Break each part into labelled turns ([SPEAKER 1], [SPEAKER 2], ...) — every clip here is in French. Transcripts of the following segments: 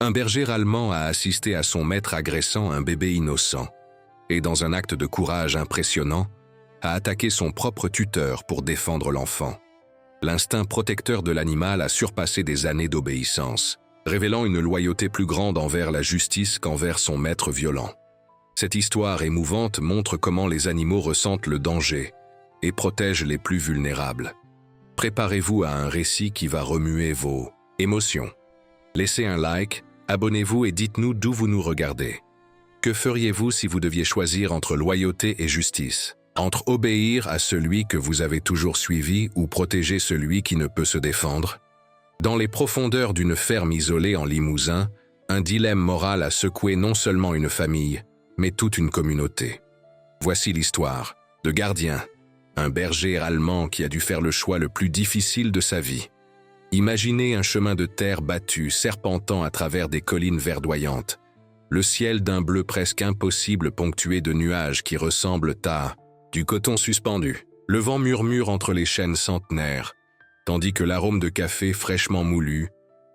[SPEAKER 1] Un berger allemand a assisté à son maître agressant un bébé innocent et, dans un acte de courage impressionnant, a attaqué son propre tuteur pour défendre l'enfant. L'instinct protecteur de l'animal a surpassé des années d'obéissance, révélant une loyauté plus grande envers la justice qu'envers son maître violent. Cette histoire émouvante montre comment les animaux ressentent le danger et protègent les plus vulnérables. Préparez-vous à un récit qui va remuer vos émotions. Laissez un like, abonnez-vous et dites-nous d'où vous nous regardez. Que feriez-vous si vous deviez choisir entre loyauté et justice? Entre obéir à celui que vous avez toujours suivi ou protéger celui qui ne peut se défendre? Dans les profondeurs d'une ferme isolée en Limousin, un dilemme moral a secoué non seulement une famille, mais toute une communauté. Voici l'histoire de Gardien, un berger allemand qui a dû faire le choix le plus difficile de sa vie. Imaginez un chemin de terre battu serpentant à travers des collines verdoyantes, le ciel d'un bleu presque impossible ponctué de nuages qui ressemblent à du coton suspendu. Le vent murmure entre les chênes centenaires, tandis que l'arôme de café fraîchement moulu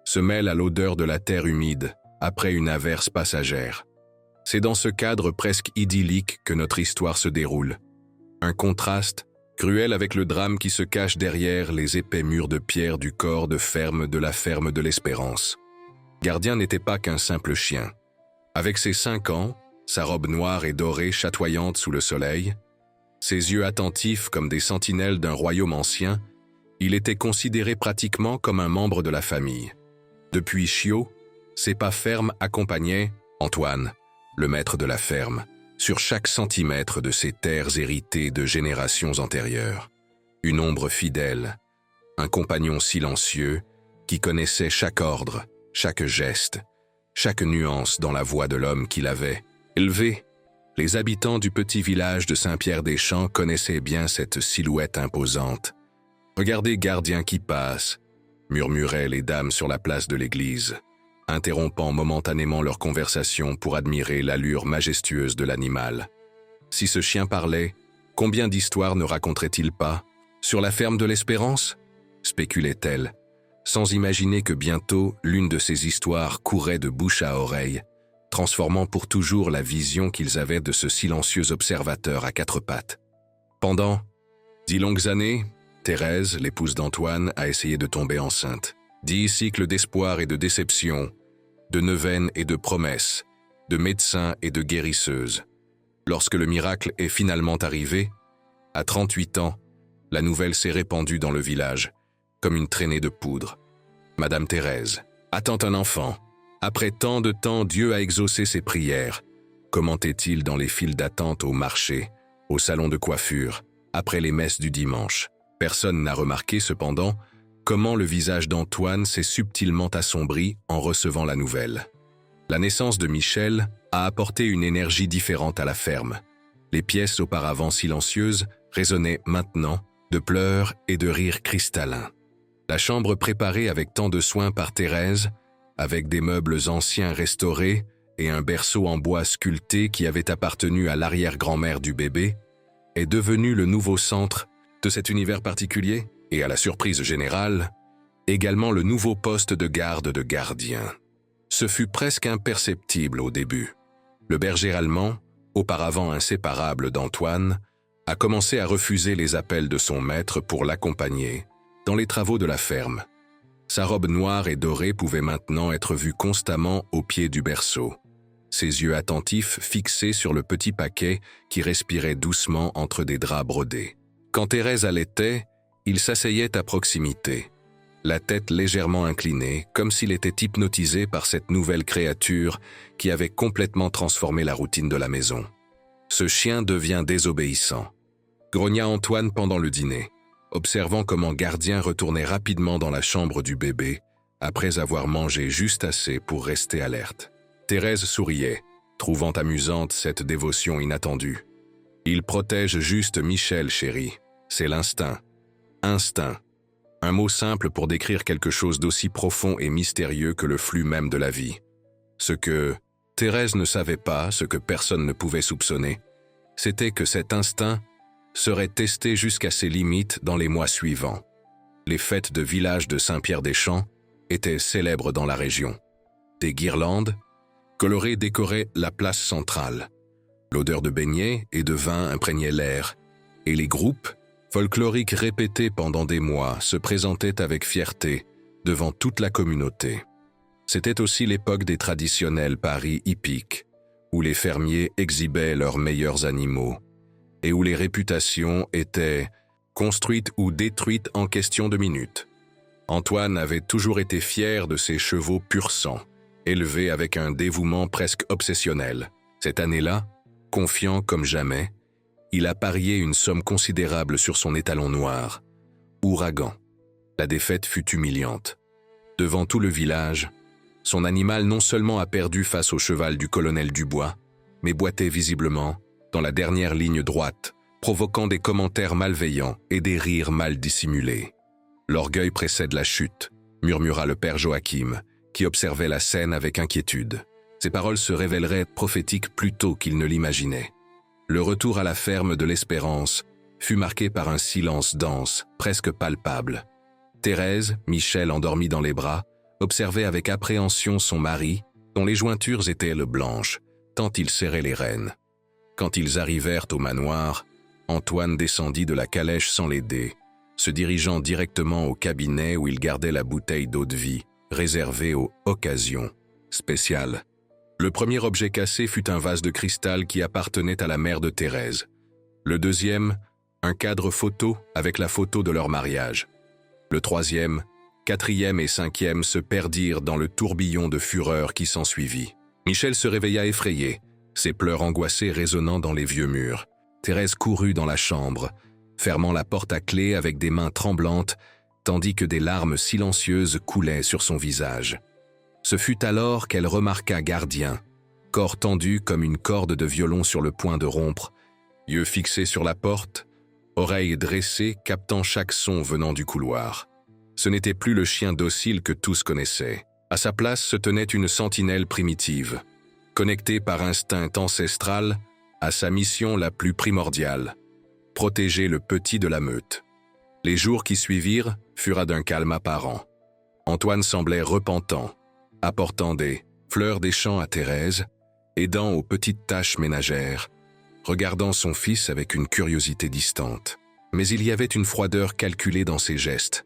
[SPEAKER 1] se mêle à l'odeur de la terre humide après une averse passagère. C'est dans ce cadre presque idyllique que notre histoire se déroule. Un contraste cruel avec le drame qui se cache derrière les épais murs de pierre du corps de ferme de la ferme de l'Espérance. Gardien n'était pas qu'un simple chien. Avec ses 5 ans, sa robe noire et dorée chatoyante sous le soleil, ses yeux attentifs comme des sentinelles d'un royaume ancien, il était considéré pratiquement comme un membre de la famille. Depuis Chiot, ses pas fermes accompagnaient Antoine, le maître de la ferme, sur chaque centimètre de ces terres héritées de générations antérieures. Une ombre fidèle, un compagnon silencieux qui connaissait chaque ordre, chaque geste, chaque nuance dans la voix de l'homme qu'il avait élevé. Les habitants du petit village de Saint-Pierre-des-Champs connaissaient bien cette silhouette imposante. « Regardez Gardien qui passe », murmuraient les dames sur la place de l'église, interrompant momentanément leur conversation pour admirer l'allure majestueuse de l'animal. Si ce chien parlait, combien d'histoires ne raconterait-il pas? Sur la ferme de l'Espérance? Spéculait-elle, sans imaginer que bientôt l'une de ces histoires courait de bouche à oreille, transformant pour toujours la vision qu'ils avaient de ce silencieux observateur à 4 pattes. Pendant 10 longues années, Thérèse, l'épouse d'Antoine, a essayé de tomber enceinte. 10 cycles d'espoir et de déception, de neuvaines et de promesses, de médecins et de guérisseuses. Lorsque le miracle est finalement arrivé, à 38 ans, la nouvelle s'est répandue dans le village, comme une traînée de poudre. Madame Thérèse attend un enfant. Après tant de temps, Dieu a exaucé ses prières, commentait-il dans les files d'attente au marché, au salon de coiffure, après les messes du dimanche. Personne n'a remarqué cependant comment le visage d'Antoine s'est subtilement assombri en recevant la nouvelle. La naissance de Michel a apporté une énergie différente à la ferme. Les pièces auparavant silencieuses résonnaient maintenant de pleurs et de rires cristallins. La chambre préparée avec tant de soin par Thérèse, avec des meubles anciens restaurés et un berceau en bois sculpté qui avait appartenu à l'arrière-grand-mère du bébé, est devenue le nouveau centre de cet univers particulier et, à la surprise générale, également le nouveau poste de garde de Gardien. Ce fut presque imperceptible au début. Le berger allemand, auparavant inséparable d'Antoine, a commencé à refuser les appels de son maître pour l'accompagner dans les travaux de la ferme. Sa robe noire et dorée pouvait maintenant être vue constamment au pied du berceau, ses yeux attentifs fixés sur le petit paquet qui respirait doucement entre des draps brodés. Quand Thérèse allaitait, il s'asseyait à proximité, la tête légèrement inclinée, comme s'il était hypnotisé par cette nouvelle créature qui avait complètement transformé la routine de la maison. Ce chien devient désobéissant, grogna Antoine pendant le dîner, observant comment Gardien retournait rapidement dans la chambre du bébé après avoir mangé juste assez pour rester alerte. Thérèse souriait, trouvant amusante cette dévotion inattendue. « Il protège juste Michel, chérie. C'est l'instinct. Instinct. Un mot simple pour décrire quelque chose d'aussi profond et mystérieux que le flux même de la vie. Ce que Thérèse ne savait pas, ce que personne ne pouvait soupçonner, c'était que cet instinct serait testé jusqu'à ses limites dans les mois suivants. Les fêtes de village de Saint-Pierre-des-Champs étaient célèbres dans la région. Des guirlandes colorées décoraient la place centrale. L'odeur de beignets et de vin imprégnait l'air, et les groupes, folkloriques répétés pendant des mois, se présentaient avec fierté devant toute la communauté. C'était aussi l'époque des traditionnels paris hippiques, où les fermiers exhibaient leurs meilleurs animaux, et où les réputations étaient construites ou détruites en question de minutes. Antoine avait toujours été fier de ses chevaux pur sang, élevés avec un dévouement presque obsessionnel. Cette année-là, confiant comme jamais, il a parié une somme considérable sur son étalon noir. Ouragan. La défaite fut humiliante. Devant tout le village, son animal non seulement a perdu face au cheval du colonel Dubois, mais boitait visiblement dans la dernière ligne droite, provoquant des commentaires malveillants et des rires mal dissimulés. L'orgueil précède la chute, murmura le père Joachim, qui observait la scène avec inquiétude. Ces paroles se révéleraient prophétiques plus tôt qu'il ne l'imaginait. Le retour à la ferme de l'Espérance fut marqué par un silence dense, presque palpable. Thérèse, Michel endormie dans les bras, observait avec appréhension son mari, dont les jointures étaient blanches, tant il serrait les rênes. Quand ils arrivèrent au manoir, Antoine descendit de la calèche sans l'aider, se dirigeant directement au cabinet où il gardait la bouteille d'eau-de-vie, réservée aux occasions spéciales. Le premier objet cassé fut un vase de cristal qui appartenait à la mère de Thérèse. Le deuxième, un cadre photo avec la photo de leur mariage. Le troisième, quatrième et cinquième se perdirent dans le tourbillon de fureur qui s'ensuivit. Michel se réveilla effrayé, ses pleurs angoissés résonnant dans les vieux murs. Thérèse courut dans la chambre, fermant la porte à clé avec des mains tremblantes, tandis que des larmes silencieuses coulaient sur son visage. Ce fut alors qu'elle remarqua Gardien, corps tendu comme une corde de violon sur le point de rompre, yeux fixés sur la porte, oreilles dressées captant chaque son venant du couloir. Ce n'était plus le chien docile que tous connaissaient. À sa place se tenait une sentinelle primitive, connectée par instinct ancestral à sa mission la plus primordiale, protéger le petit de la meute. Les jours qui suivirent furent d'un calme apparent. Antoine semblait repentant, apportant des fleurs des champs à Thérèse, aidant aux petites tâches ménagères, regardant son fils avec une curiosité distante. Mais il y avait une froideur calculée dans ses gestes,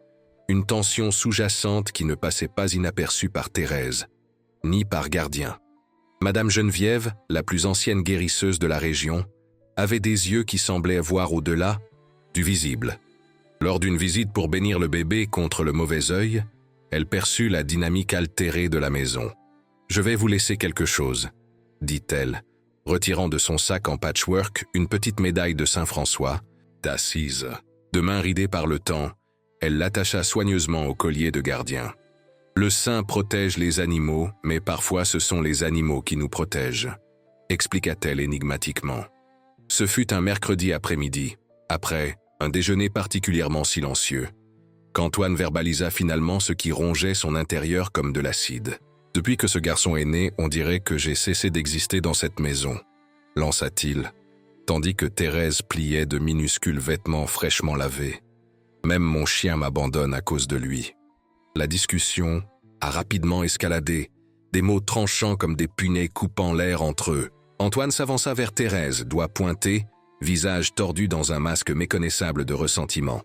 [SPEAKER 1] une tension sous-jacente qui ne passait pas inaperçue par Thérèse, ni par Gardien. Madame Geneviève, la plus ancienne guérisseuse de la région, avait des yeux qui semblaient voir au-delà du visible. Lors d'une visite pour bénir le bébé contre le mauvais œil, elle perçut la dynamique altérée de la maison. « Je vais vous laisser quelque chose », dit-elle, retirant de son sac en patchwork une petite médaille de Saint-François, d'assise. De main ridée par le temps, elle l'attacha soigneusement au collier de Gardien. Le saint protège les animaux, mais parfois ce sont les animaux qui nous protègent, expliqua-t-elle énigmatiquement. Ce fut un mercredi après-midi, après un déjeuner particulièrement silencieux, qu'Antoine verbalisa finalement ce qui rongeait son intérieur comme de l'acide. « Depuis que ce garçon est né, on dirait que j'ai cessé d'exister dans cette maison », lança-t-il, tandis que Thérèse pliait de minuscules vêtements fraîchement lavés. « Même mon chien m'abandonne à cause de lui. » La discussion a rapidement escaladé, des mots tranchants comme des punais coupant l'air entre eux. Antoine s'avança vers Thérèse, doigts pointés, visage tordu dans un masque méconnaissable de ressentiment.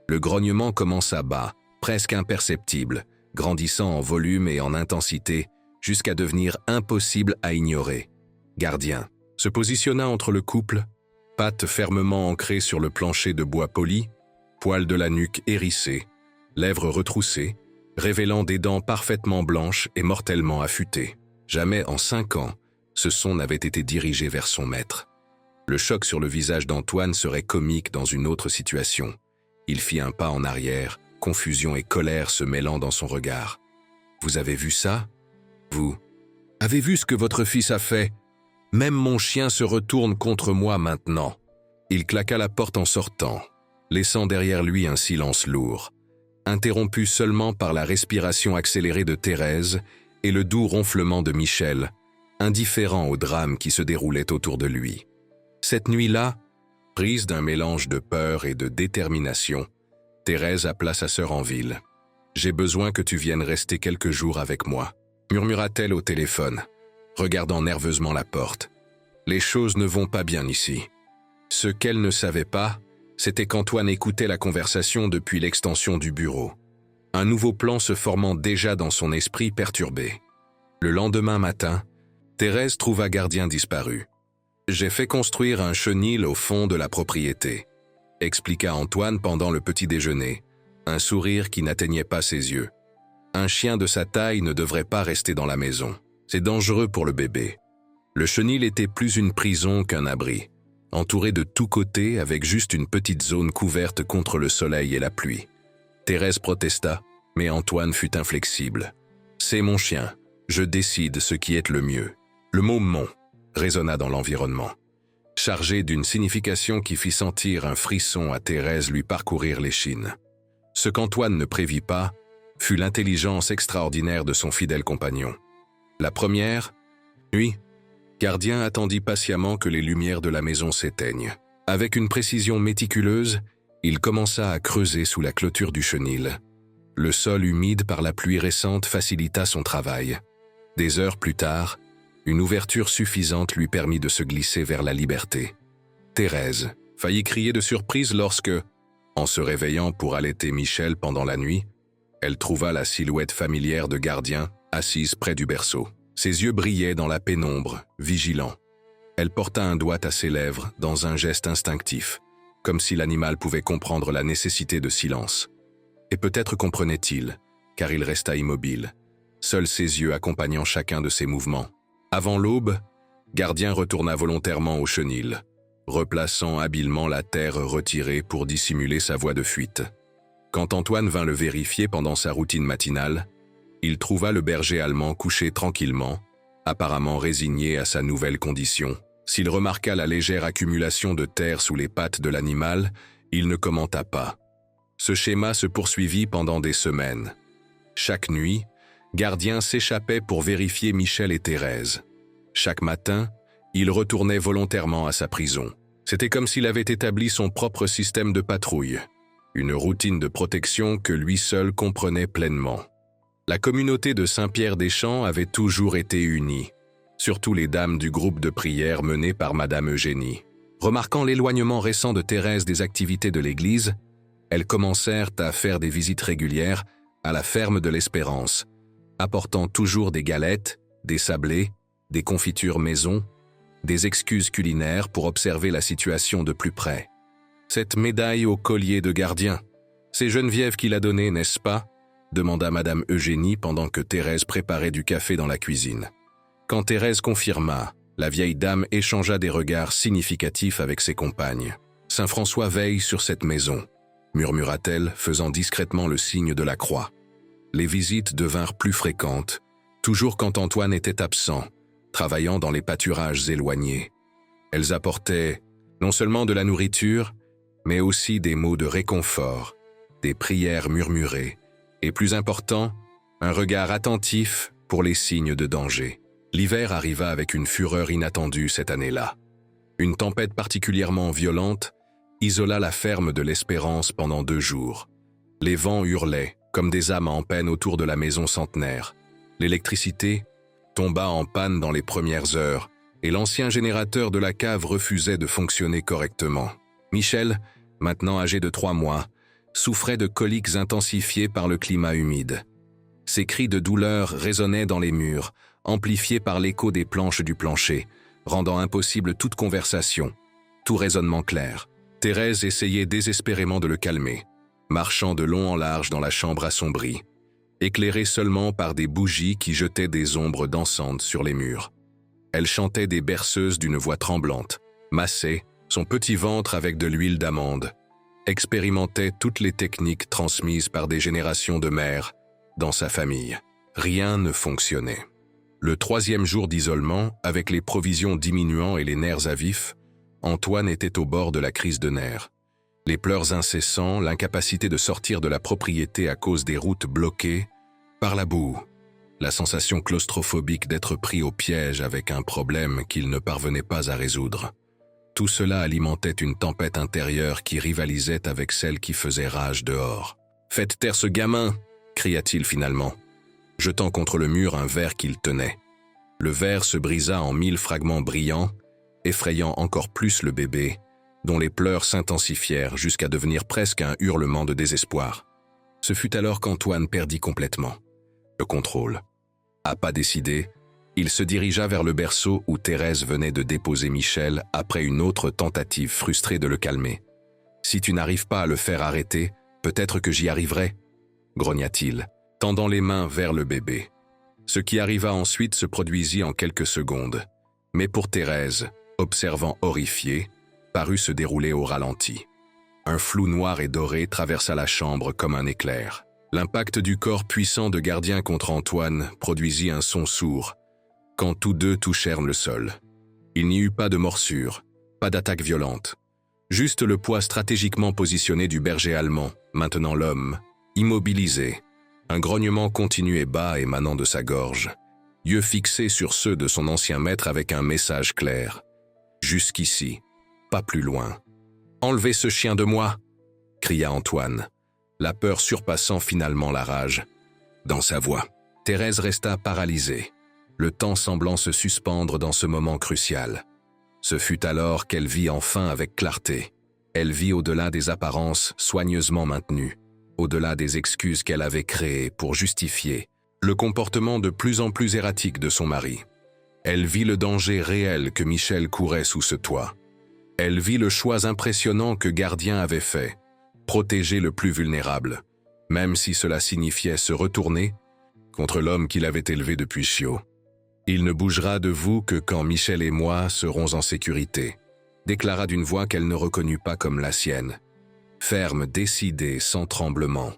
[SPEAKER 1] Le grognement commença bas, presque imperceptible, grandissant en volume et en intensité, jusqu'à devenir impossible à ignorer. Gardien se positionna entre le couple, pattes fermement ancrées sur le plancher de bois poli, poils de la nuque hérissés, lèvres retroussées, révélant des dents parfaitement blanches et mortellement affûtées. Jamais en 5 ans, ce son n'avait été dirigé vers son maître. Le choc sur le visage d'Antoine serait comique dans une autre situation. Il fit un pas en arrière, confusion et colère se mêlant dans son regard. « Vous avez vu ça? Vous avez vu ce que votre fils a fait? Même mon chien se retourne contre moi maintenant. » Il claqua la porte en sortant, laissant derrière lui un silence lourd, interrompu seulement par la respiration accélérée de Thérèse et le doux ronflement de Michel, indifférent au drame qui se déroulait autour de lui. Cette nuit-là, prise d'un mélange de peur et de détermination, Thérèse appela sa sœur en ville. « J'ai besoin que tu viennes rester quelques jours avec moi. » murmura-t-elle au téléphone, regardant nerveusement la porte. Les choses ne vont pas bien ici. Ce qu'elle ne savait pas, c'était qu'Antoine écoutait la conversation depuis l'extension du bureau. Un nouveau plan se formant déjà dans son esprit perturbé. Le lendemain matin, Thérèse trouva Gardien disparu. « J'ai fait construire un chenil au fond de la propriété », expliqua Antoine pendant le petit déjeuner, un sourire qui n'atteignait pas ses yeux. Un chien de sa taille ne devrait pas rester dans la maison. C'est dangereux pour le bébé. Le chenil était plus une prison qu'un abri, entouré de tous côtés avec juste une petite zone couverte contre le soleil et la pluie. Thérèse protesta, mais Antoine fut inflexible. « C'est mon chien, je décide ce qui est le mieux. » Le mot « mon » résonna dans l'environnement, chargé d'une signification qui fit sentir un frisson à Thérèse lui parcourir l'échine. Ce qu'Antoine ne prévit pas fut l'intelligence extraordinaire de son fidèle compagnon. La première, nuit, Gardien attendit patiemment que les lumières de la maison s'éteignent. Avec une précision méticuleuse, il commença à creuser sous la clôture du chenil. Le sol humide par la pluie récente facilita son travail. Des heures plus tard, une ouverture suffisante lui permit de se glisser vers la liberté. Thérèse faillit crier de surprise lorsque, en se réveillant pour allaiter Michel pendant la nuit, elle trouva la silhouette familière de Gardien assise près du berceau. Ses yeux brillaient dans la pénombre, vigilants. Elle porta un doigt à ses lèvres dans un geste instinctif, comme si l'animal pouvait comprendre la nécessité de silence. Et peut-être comprenait-il, car il resta immobile, seuls ses yeux accompagnant chacun de ses mouvements. Avant l'aube, Gardien retourna volontairement au chenil, replaçant habilement la terre retirée pour dissimuler sa voie de fuite. Quand Antoine vint le vérifier pendant sa routine matinale, il trouva le berger allemand couché tranquillement, apparemment résigné à sa nouvelle condition. S'il remarqua la légère accumulation de terre sous les pattes de l'animal, il ne commenta pas. Ce schéma se poursuivit pendant des semaines. Chaque nuit, Gardien s'échappait pour vérifier Michel et Thérèse. Chaque matin, il retournait volontairement à sa prison. C'était comme s'il avait établi son propre système de patrouille, une routine de protection que lui seul comprenait pleinement. La communauté de Saint-Pierre-des-Champs avait toujours été unie, surtout les dames du groupe de prière mené par Madame Eugénie. Remarquant l'éloignement récent de Thérèse des activités de l'église, elles commencèrent à faire des visites régulières à la ferme de l'Espérance, apportant toujours des galettes, des sablés, des confitures maison, des excuses culinaires pour observer la situation de plus près. Cette médaille au collier de Gardien, c'est Geneviève qui l'a donnée, n'est-ce pas ? Demanda Madame Eugénie pendant que Thérèse préparait du café dans la cuisine. Quand Thérèse confirma, la vieille dame échangea des regards significatifs avec ses compagnes. « Saint François veille sur cette maison », murmura-t-elle, faisant discrètement le signe de la croix. Les visites devinrent plus fréquentes, toujours quand Antoine était absent, travaillant dans les pâturages éloignés. Elles apportaient non seulement de la nourriture, mais aussi des mots de réconfort, des prières murmurées, et plus important, un regard attentif pour les signes de danger. L'hiver arriva avec une fureur inattendue cette année-là. Une tempête particulièrement violente isola la ferme de l'Espérance pendant 2 jours. Les vents hurlaient, comme des âmes en peine autour de la maison centenaire. L'électricité tomba en panne dans les premières heures, et l'ancien générateur de la cave refusait de fonctionner correctement. Michel, maintenant âgé de 3 mois, souffrait de coliques intensifiées par le climat humide. Ses cris de douleur résonnaient dans les murs, amplifiés par l'écho des planches du plancher, rendant impossible toute conversation, tout raisonnement clair. Thérèse essayait désespérément de le calmer, marchant de long en large dans la chambre assombrie, éclairée seulement par des bougies qui jetaient des ombres dansantes sur les murs. Elle chantait des berceuses d'une voix tremblante, massait son petit ventre avec de l'huile d'amande, expérimentait toutes les techniques transmises par des générations de mères dans sa famille. Rien ne fonctionnait. Le 3e jour d'isolement, avec les provisions diminuant et les nerfs à vif, Antoine était au bord de la crise de nerfs. Les pleurs incessants, l'incapacité de sortir de la propriété à cause des routes bloquées, par la boue, la sensation claustrophobique d'être pris au piège avec un problème qu'il ne parvenait pas à résoudre. Tout cela alimentait une tempête intérieure qui rivalisait avec celle qui faisait rage dehors. « Faites taire ce gamin !» cria-t-il finalement. jetant contre le mur un verre qu'il tenait. Le verre se brisa en 1000 fragments brillants, effrayant encore plus le bébé, dont les pleurs s'intensifièrent jusqu'à devenir presque un hurlement de désespoir. Ce fut alors qu'Antoine perdit complètement le contrôle. À pas décidé, il se dirigea vers le berceau où Thérèse venait de déposer Michel après une autre tentative frustrée de le calmer. « Si tu n'arrives pas à le faire arrêter, peut-être que j'y arriverai, » grogna-t-il, tendant les mains vers le bébé. Ce qui arriva ensuite se produisit en quelques secondes, mais pour Thérèse, observant horrifiée, parut se dérouler au ralenti. Un flou noir et doré traversa la chambre comme un éclair. L'impact du corps puissant de Gardien contre Antoine produisit un son sourd, quand tous deux touchèrent le sol. Il n'y eut pas de morsure, pas d'attaque violente. Juste le poids stratégiquement positionné du berger allemand, maintenant l'homme, immobilisé, un grognement continu et bas émanant de sa gorge, yeux fixés sur ceux de son ancien maître avec un message clair. « Jusqu'ici, pas plus loin. »« Enlevez ce chien de moi !» cria Antoine, la peur surpassant finalement la rage. Dans sa voix, Thérèse resta paralysée, le temps semblant se suspendre dans ce moment crucial. Ce fut alors qu'elle vit enfin avec clarté. Elle vit au-delà des apparences soigneusement maintenues, au-delà des excuses qu'elle avait créées pour justifier le comportement de plus en plus erratique de son mari. Elle vit le danger réel que Michel courait sous ce toit. Elle vit le choix impressionnant que Gardien avait fait, protéger le plus vulnérable, même si cela signifiait se retourner contre l'homme qu'il avait élevé depuis chiot. « Il ne bougera de vous que quand Michel et moi serons en sécurité », déclara d'une voix qu'elle ne reconnut pas comme la sienne. Ferme, décidée, sans tremblement.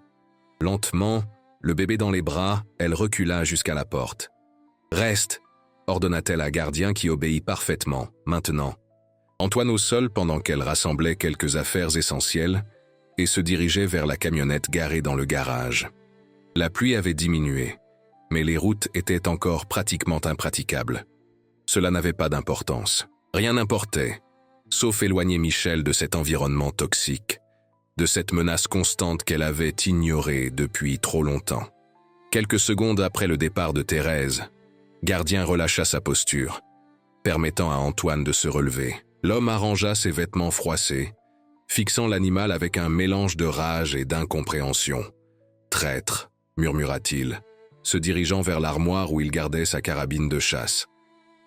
[SPEAKER 1] Lentement, le bébé dans les bras, elle recula jusqu'à la porte. « Reste !» ordonna-t-elle à Gardien qui obéit parfaitement, maintenant. Antoine au sol pendant qu'elle rassemblait quelques affaires essentielles et se dirigeait vers la camionnette garée dans le garage. La pluie avait diminué, mais les routes étaient encore pratiquement impraticables. Cela n'avait pas d'importance. Rien n'importait, sauf éloigner Michel de cet environnement toxique, de cette menace constante qu'elle avait ignorée depuis trop longtemps. Quelques secondes après le départ de Thérèse, Gardien relâcha sa posture, permettant à Antoine de se relever. L'homme arrangea ses vêtements froissés, fixant l'animal avec un mélange de rage et d'incompréhension. « Traître !» murmura-t-il, se dirigeant vers l'armoire où il gardait sa carabine de chasse.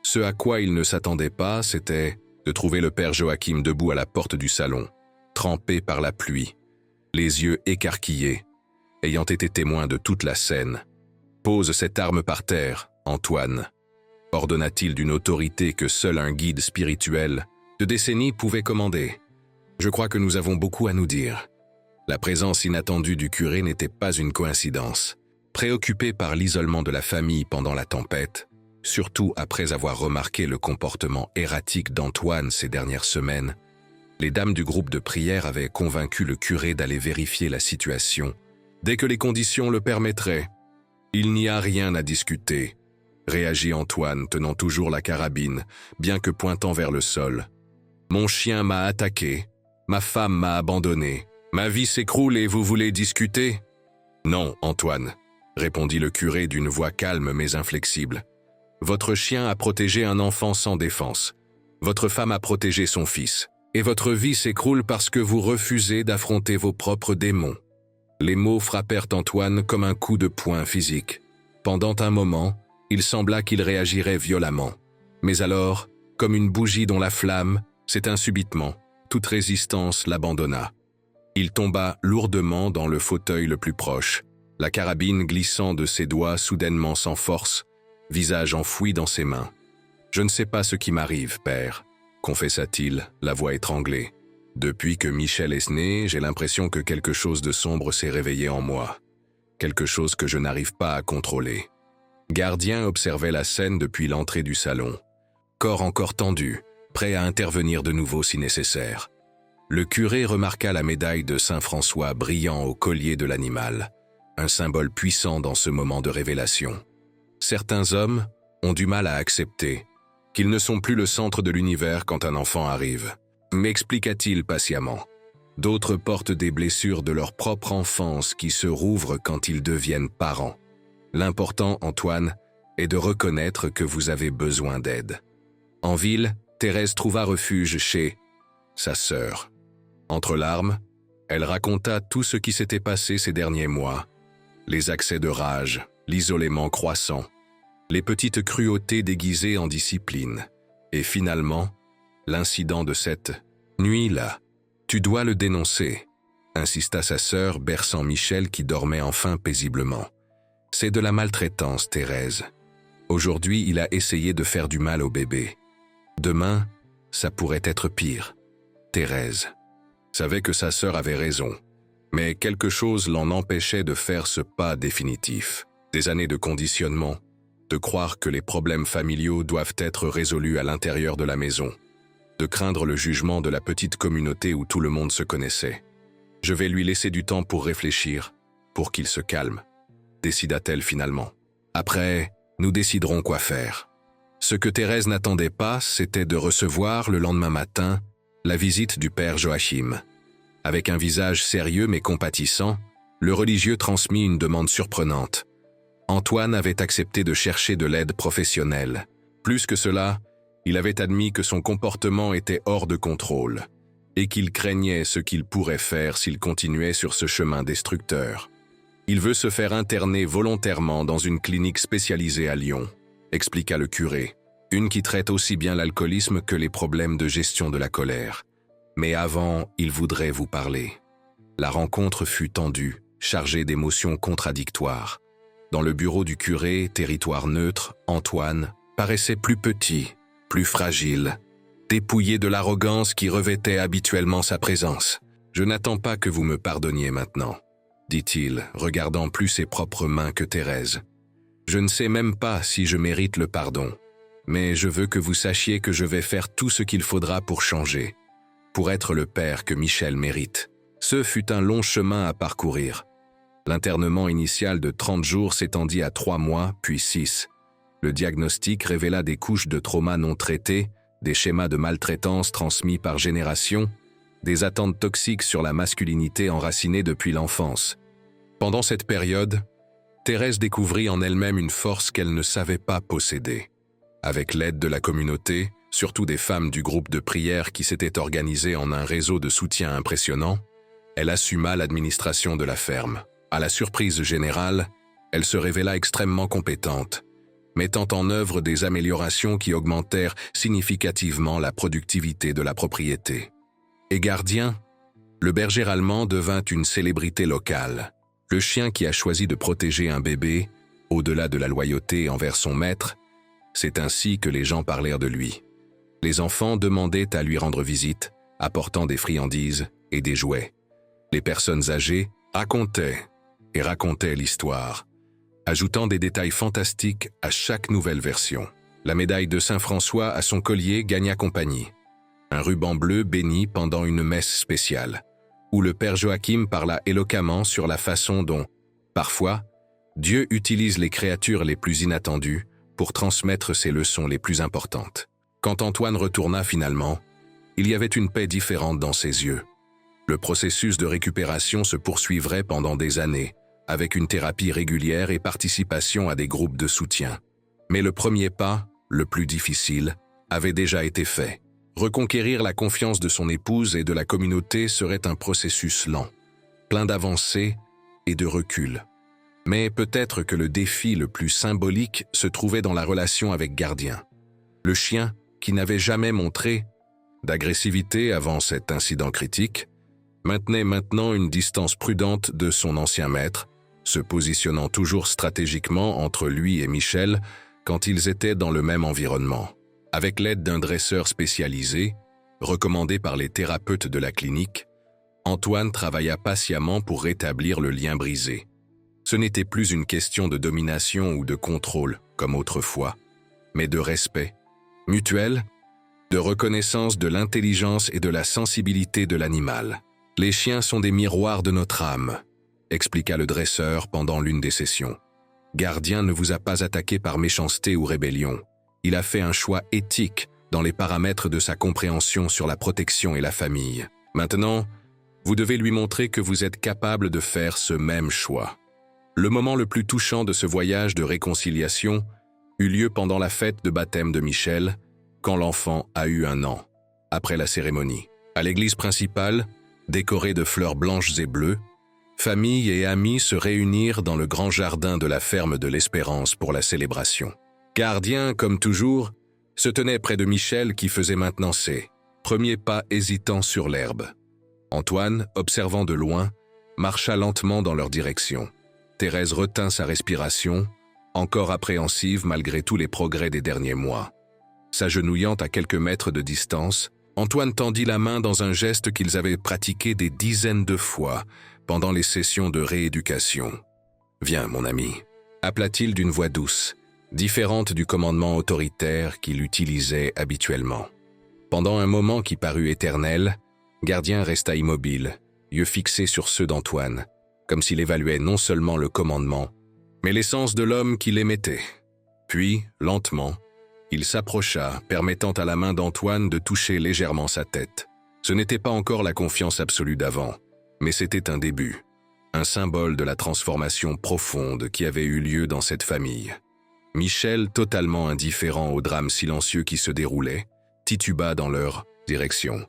[SPEAKER 1] Ce à quoi il ne s'attendait pas, c'était de trouver le père Joachim debout à la porte du salon, trempé par la pluie, les yeux écarquillés, ayant été témoin de toute la scène. « Pose cette arme par terre, Antoine », ordonna-t-il d'une autorité que seul un guide spirituel de décennies pouvait commander. « Je crois que nous avons beaucoup à nous dire. » La présence inattendue du curé n'était pas une coïncidence. Préoccupé par l'isolement de la famille pendant la tempête, surtout après avoir remarqué le comportement erratique d'Antoine ces dernières semaines, les dames du groupe de prière avaient convaincu le curé d'aller vérifier la situation dès que les conditions le permettraient. « Il n'y a rien à discuter », réagit Antoine, tenant toujours la carabine, bien que pointant vers le sol. « Mon chien m'a attaqué, ma femme m'a abandonné, ma vie s'écroule et vous voulez discuter ?»« Non, Antoine », répondit le curé d'une voix calme mais inflexible. « Votre chien a protégé un enfant sans défense. Votre femme a protégé son fils. Et votre vie s'écroule parce que vous refusez d'affronter vos propres démons. » Les mots frappèrent Antoine comme un coup de poing physique. Pendant un moment, il sembla qu'il réagirait violemment. Mais alors, comme une bougie dont la flamme s'éteint subitement, toute résistance l'abandonna. Il tomba lourdement dans le fauteuil le plus proche, la carabine glissant de ses doigts soudainement sans force, visage enfoui dans ses mains. « Je ne sais pas ce qui m'arrive, père, » confessa-t-il, la voix étranglée. « Depuis que Michel est né, j'ai l'impression que quelque chose de sombre s'est réveillé en moi. Quelque chose que je n'arrive pas à contrôler. » Gardien observait la scène depuis l'entrée du salon, corps encore tendu, prêt à intervenir de nouveau si nécessaire. Le curé remarqua la médaille de Saint François brillant au collier de l'animal, un symbole puissant dans ce moment de révélation. Certains hommes ont du mal à accepter qu'ils ne sont plus le centre de l'univers quand un enfant arrive. M'expliqua-t-il patiemment. D'autres portent des blessures de leur propre enfance qui se rouvrent quand ils deviennent parents. L'important, Antoine, est de reconnaître que vous avez besoin d'aide. En ville, Thérèse trouva refuge chez sa sœur. Entre larmes, elle raconta tout ce qui s'était passé ces derniers mois. Les accès de rage, l'isolement croissant, les petites cruautés déguisées en discipline. Et finalement, l'incident de cette nuit-là. « Tu dois le dénoncer », insista sa sœur, berçant Michel qui dormait enfin paisiblement. « C'est de la maltraitance, Thérèse. Aujourd'hui, il a essayé de faire du mal au bébé. Demain, ça pourrait être pire. » Thérèse savait que sa sœur avait raison, mais quelque chose l'en empêchait de faire ce pas définitif. Des années de conditionnement, de croire que les problèmes familiaux doivent être résolus à l'intérieur de la maison, de craindre le jugement de la petite communauté où tout le monde se connaissait. « Je vais lui laisser du temps pour réfléchir, pour qu'il se calme », décida-t-elle finalement. « Après, nous déciderons quoi faire. » Ce que Thérèse n'attendait pas, c'était de recevoir le lendemain matin la visite du père Joachim. Avec un visage sérieux mais compatissant, le religieux transmit une demande surprenante. Antoine avait accepté de chercher de l'aide professionnelle. Plus que cela, il avait admis que son comportement était hors de contrôle et qu'il craignait ce qu'il pourrait faire s'il continuait sur ce chemin destructeur. Il veut se faire interner volontairement dans une clinique spécialisée à Lyon, expliqua le curé, une qui traite aussi bien l'alcoolisme que les problèmes de gestion de la colère. Mais avant, il voudrait vous parler. La rencontre fut tendue, chargée d'émotions contradictoires. Dans le bureau du curé, territoire neutre, Antoine paraissait plus petit, plus fragile, dépouillé de l'arrogance qui revêtait habituellement sa présence. « Je n'attends pas que vous me pardonniez maintenant », dit-il, regardant plus ses propres mains que Thérèse. « Je ne sais même pas si je mérite le pardon, mais je veux que vous sachiez que je vais faire tout ce qu'il faudra pour changer, pour être le père que Michel mérite. » Ce fut un long chemin à parcourir. L'internement initial de 30 jours s'étendit à 3 mois, puis 6. Le diagnostic révéla des couches de trauma non traitées, des schémas de maltraitance transmis par génération, des attentes toxiques sur la masculinité enracinées depuis l'enfance. Pendant cette période, Thérèse découvrit en elle-même une force qu'elle ne savait pas posséder. Avec l'aide de la communauté, surtout des femmes du groupe de prière qui s'était organisé en un réseau de soutien impressionnant, elle assuma l'administration de la ferme. À la surprise générale, elle se révéla extrêmement compétente, mettant en œuvre des améliorations qui augmentèrent significativement la productivité de la propriété. Et Gardien, le berger allemand devint une célébrité locale. Le chien qui a choisi de protéger un bébé, au-delà de la loyauté envers son maître, c'est ainsi que les gens parlèrent de lui. Les enfants demandaient à lui rendre visite, apportant des friandises et des jouets. Les personnes âgées racontaient et racontaient l'histoire, ajoutant des détails fantastiques à chaque nouvelle version. La médaille de Saint-François à son collier gagna compagnie. Un ruban bleu béni pendant une messe spéciale, où le père Joachim parla éloquemment sur la façon dont, parfois, Dieu utilise les créatures les plus inattendues pour transmettre ses leçons les plus importantes. Quand Antoine retourna finalement, il y avait une paix différente dans ses yeux. Le processus de récupération se poursuivrait pendant des années, avec une thérapie régulière et participation à des groupes de soutien. Mais le premier pas, le plus difficile, avait déjà été fait. Reconquérir la confiance de son épouse et de la communauté serait un processus lent, plein d'avancées et de recul. Mais peut-être que le défi le plus symbolique se trouvait dans la relation avec Gardien. Le chien, qui n'avait jamais montré d'agressivité avant cet incident critique, maintenait maintenant une distance prudente de son ancien maître, se positionnant toujours stratégiquement entre lui et Michel quand ils étaient dans le même environnement. Avec l'aide d'un dresseur spécialisé, recommandé par les thérapeutes de la clinique, Antoine travailla patiemment pour rétablir le lien brisé. Ce n'était plus une question de domination ou de contrôle, comme autrefois, mais de respect, mutuel, de reconnaissance de l'intelligence et de la sensibilité de l'animal. « Les chiens sont des miroirs de notre âme », expliqua le dresseur pendant l'une des sessions. « Gardien ne vous a pas attaqué par méchanceté ou rébellion. Il a fait un choix éthique dans les paramètres de sa compréhension sur la protection et la famille. Maintenant, vous devez lui montrer que vous êtes capable de faire ce même choix. » Le moment le plus touchant de ce voyage de réconciliation eut lieu pendant la fête de baptême de Michel, quand l'enfant a eu 1 an. Après la cérémonie, à l'église principale, décorée de fleurs blanches et bleues, famille et amis se réunirent dans le grand jardin de la ferme de l'Espérance pour la célébration. Gardien, comme toujours, se tenait près de Michel qui faisait maintenant ses premiers pas hésitants sur l'herbe. Antoine, observant de loin, marcha lentement dans leur direction. Thérèse retint sa respiration, encore appréhensive malgré tous les progrès des derniers mois. S'agenouillant à quelques mètres de distance, Antoine tendit la main dans un geste qu'ils avaient pratiqué des dizaines de fois pendant les sessions de rééducation. « Viens, mon ami », appela-t-il d'une voix douce, différente du commandement autoritaire qu'il utilisait habituellement. Pendant un moment qui parut éternel, Gardien resta immobile, yeux fixés sur ceux d'Antoine, comme s'il évaluait non seulement le commandement, mais l'essence de l'homme qu'il émettait. Puis, lentement, il s'approcha, permettant à la main d'Antoine de toucher légèrement sa tête. Ce n'était pas encore la confiance absolue d'avant, mais c'était un début, un symbole de la transformation profonde qui avait eu lieu dans cette famille. Michel, totalement indifférent au drame silencieux qui se déroulait, tituba dans leur direction,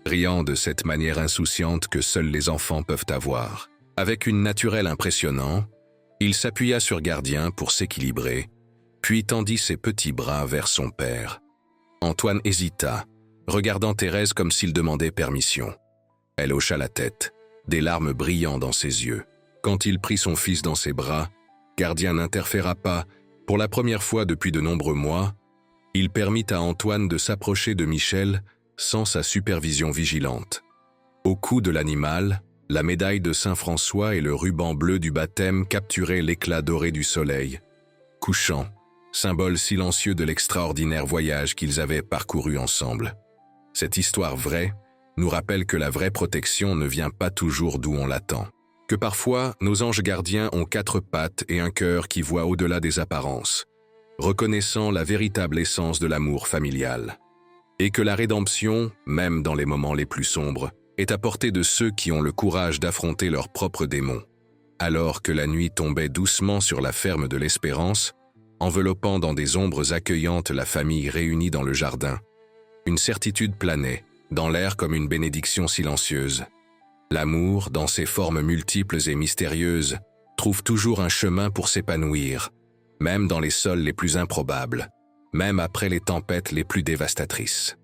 [SPEAKER 1] riant de cette manière insouciante que seuls les enfants peuvent avoir. Avec une naturelle impressionnante, il s'appuya sur Gardien pour s'équilibrer, puis tendit ses petits bras vers son père. Antoine hésita, regardant Thérèse comme s'il demandait permission. Elle hocha la tête, des larmes brillant dans ses yeux. Quand il prit son fils dans ses bras, Gardien n'interféra pas. Pour la première fois depuis de nombreux mois, il permit à Antoine de s'approcher de Michel sans sa supervision vigilante. Au cou de l'animal, la médaille de Saint-François et le ruban bleu du baptême capturaient l'éclat doré du soleil, couchant, symbole silencieux de l'extraordinaire voyage qu'ils avaient parcouru ensemble. Cette histoire vraie nous rappelle que la vraie protection ne vient pas toujours d'où on l'attend, que parfois nos anges gardiens ont 4 pattes et un cœur qui voit au-delà des apparences, reconnaissant la véritable essence de l'amour familial, et que la rédemption, même dans les moments les plus sombres, est à portée de ceux qui ont le courage d'affronter leurs propres démons. Alors que la nuit tombait doucement sur la ferme de l'Espérance, enveloppant dans des ombres accueillantes la famille réunie dans le jardin, une certitude planait, dans l'air comme une bénédiction silencieuse. L'amour, dans ses formes multiples et mystérieuses, trouve toujours un chemin pour s'épanouir, même dans les sols les plus improbables, même après les tempêtes les plus dévastatrices.